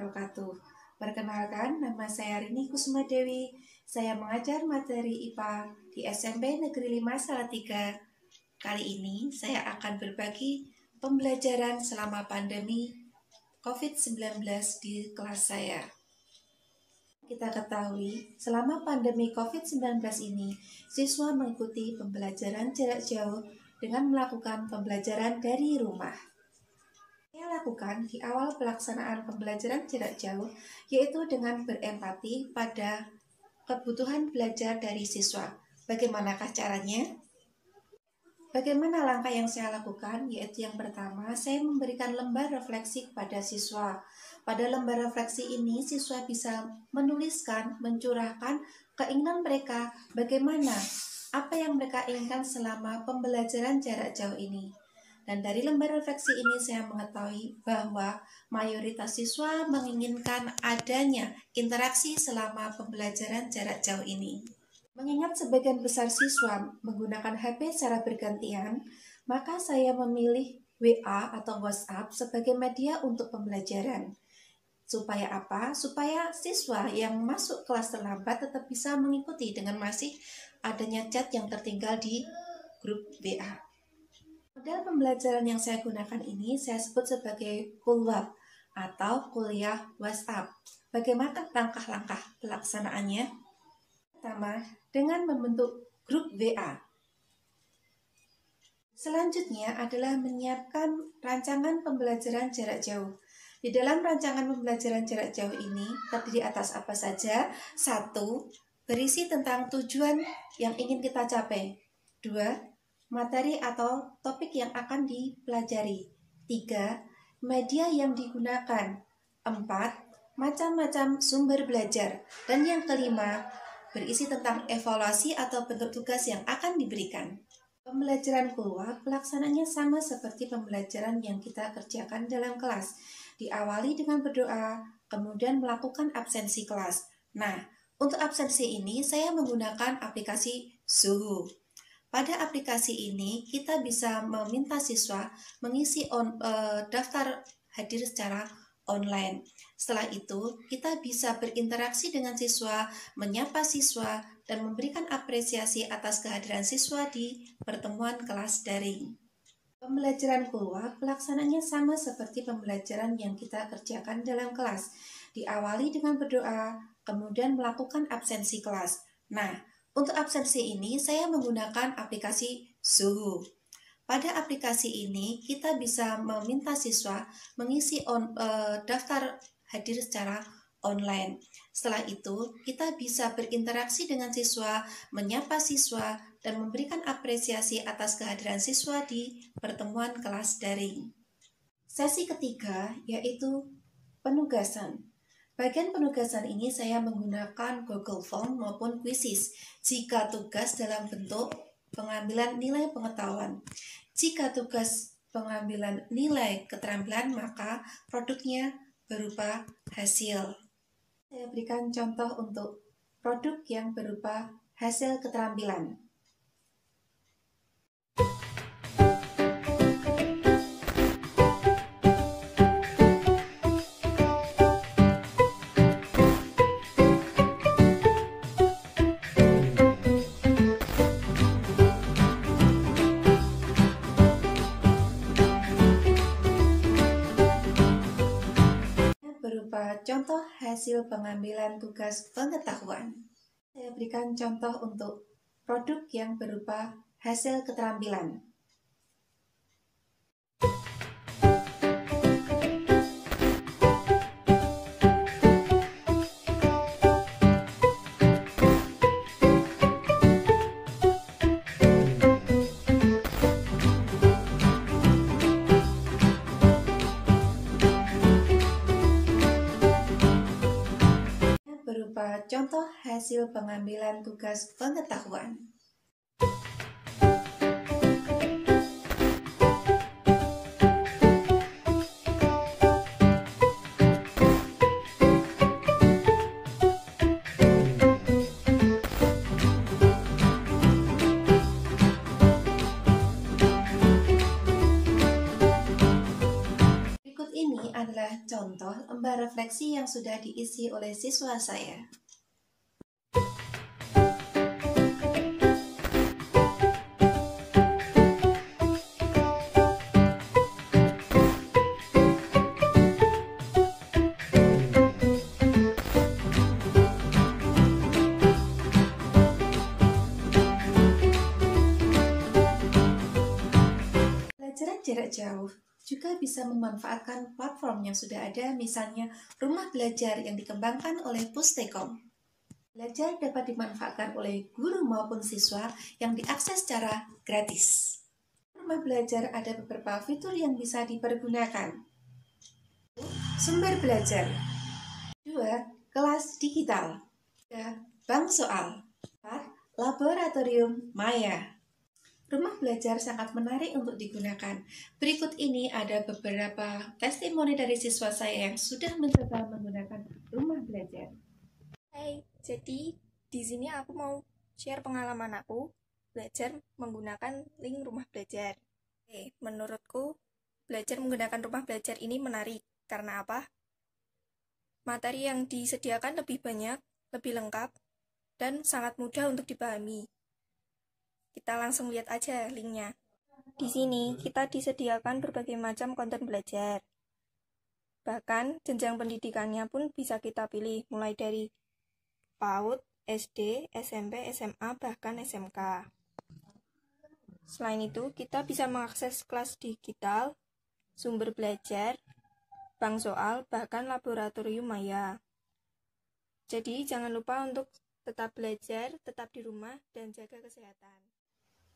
wabarakatuh. Perkenalkan, nama saya Rini Kusuma Dewi. Saya mengajar materi IPA di SMP Negeri 5 Salatiga. Kali ini saya akan berbagi pembelajaran selama pandemi COVID-19 di kelas saya. Kita ketahui, selama pandemi COVID-19 ini, siswa mengikuti pembelajaran jarak jauh dengan melakukan pembelajaran dari rumah. Saya lakukan di awal pelaksanaan pembelajaran jarak jauh, yaitu dengan berempati pada kebutuhan belajar dari siswa. Bagaimanakah caranya? Bagaimana langkah yang saya lakukan? Yaitu yang pertama, saya memberikan lembar refleksi kepada siswa. Pada lembar refleksi ini, siswa bisa menuliskan, mencurahkan keinginan mereka, bagaimana, apa yang mereka inginkan selama pembelajaran jarak jauh ini. Dan dari lembar refleksi ini saya mengetahui bahwa mayoritas siswa menginginkan adanya interaksi selama pembelajaran jarak jauh ini. Mengingat sebagian besar siswa menggunakan HP secara bergantian, maka saya memilih WA atau WhatsApp sebagai media untuk pembelajaran. Supaya apa? Supaya siswa yang masuk kelas terlambat tetap bisa mengikuti dengan masih adanya chat yang tertinggal di grup WA. Model pembelajaran yang saya gunakan ini saya sebut sebagai Kulwab atau kuliah WhatsApp. Bagaimana langkah-langkah pelaksanaannya? Pertama, dengan membentuk grup WA. Selanjutnya adalah menyiapkan rancangan pembelajaran jarak jauh. Di dalam rancangan pembelajaran jarak jauh ini terdiri atas apa saja? 1. Berisi tentang tujuan yang ingin kita capai. 2. Materi atau topik yang akan dipelajari. 3. Media yang digunakan. 4. Macam-macam sumber belajar. Dan yang kelima, berisi tentang evaluasi atau bentuk tugas yang akan diberikan. Pembelajaran keluar pelaksananya sama seperti pembelajaran yang kita kerjakan dalam kelas. Diawali dengan berdoa, kemudian melakukan absensi kelas. Nah, untuk absensi ini saya menggunakan aplikasi Zoho. Pada aplikasi ini, kita bisa meminta siswa mengisi daftar hadir secara online. Setelah itu, kita bisa berinteraksi dengan siswa, menyapa siswa, dan memberikan apresiasi atas kehadiran siswa di pertemuan kelas daring. Pembelajaran keluar pelaksananya sama seperti pembelajaran yang kita kerjakan dalam kelas. Diawali dengan berdoa, kemudian melakukan absensi kelas. Nah, untuk absensi ini saya menggunakan aplikasi Zoho. Pada aplikasi ini kita bisa meminta siswa mengisi daftar hadir secara online. Setelah itu kita bisa berinteraksi dengan siswa, menyapa siswa, dan memberikan apresiasi atas kehadiran siswa di pertemuan kelas daring. Sesi ketiga yaitu penugasan. Bagian penugasan ini saya menggunakan Google Form maupun Quizzes jika tugas dalam bentuk pengambilan nilai pengetahuan. Jika tugas pengambilan nilai keterampilan, maka produknya berupa hasil. Saya berikan contoh untuk produk yang berupa hasil keterampilan. Berupa contoh hasil pengambilan tugas pengetahuan. Saya berikan contoh untuk produk yang berupa hasil keterampilan. Berupa contoh hasil pengambilan tugas pengetahuan. Berikut ini adalah contoh contoh lembar refleksi yang sudah diisi oleh siswa saya. Pembelajaran jarak jauh juga bisa memanfaatkan platform yang sudah ada, misalnya rumah belajar yang dikembangkan oleh Pustekom. Belajar dapat dimanfaatkan oleh guru maupun siswa yang diakses secara gratis. Rumah belajar ada beberapa fitur yang bisa dipergunakan. Sumber belajar. 2. Kelas digital. 3. Bank soal. 4. Laboratorium Maya. Rumah belajar sangat menarik untuk digunakan. Berikut ini ada beberapa testimoni dari siswa saya yang sudah mencoba menggunakan rumah belajar. Hai, jadi di sini aku mau share pengalaman aku belajar menggunakan link rumah belajar. Menurutku belajar menggunakan rumah belajar ini menarik. Karena apa? Materi yang disediakan lebih banyak, lebih lengkap, dan sangat mudah untuk dipahami. Kita langsung lihat aja linknya. Di sini kita disediakan berbagai macam konten belajar. Bahkan jenjang pendidikannya pun bisa kita pilih, mulai dari PAUD, SD, SMP, SMA, bahkan SMK. Selain itu, kita bisa mengakses kelas digital, sumber belajar, bank soal, bahkan laboratorium maya. Jadi jangan lupa untuk tetap belajar, tetap di rumah, dan jaga kesehatan.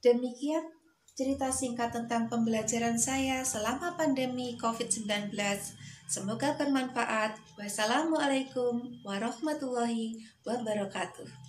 Demikian cerita singkat tentang pembelajaran saya selama pandemi COVID-19. Semoga bermanfaat. Wassalamualaikum warahmatullahi wabarakatuh.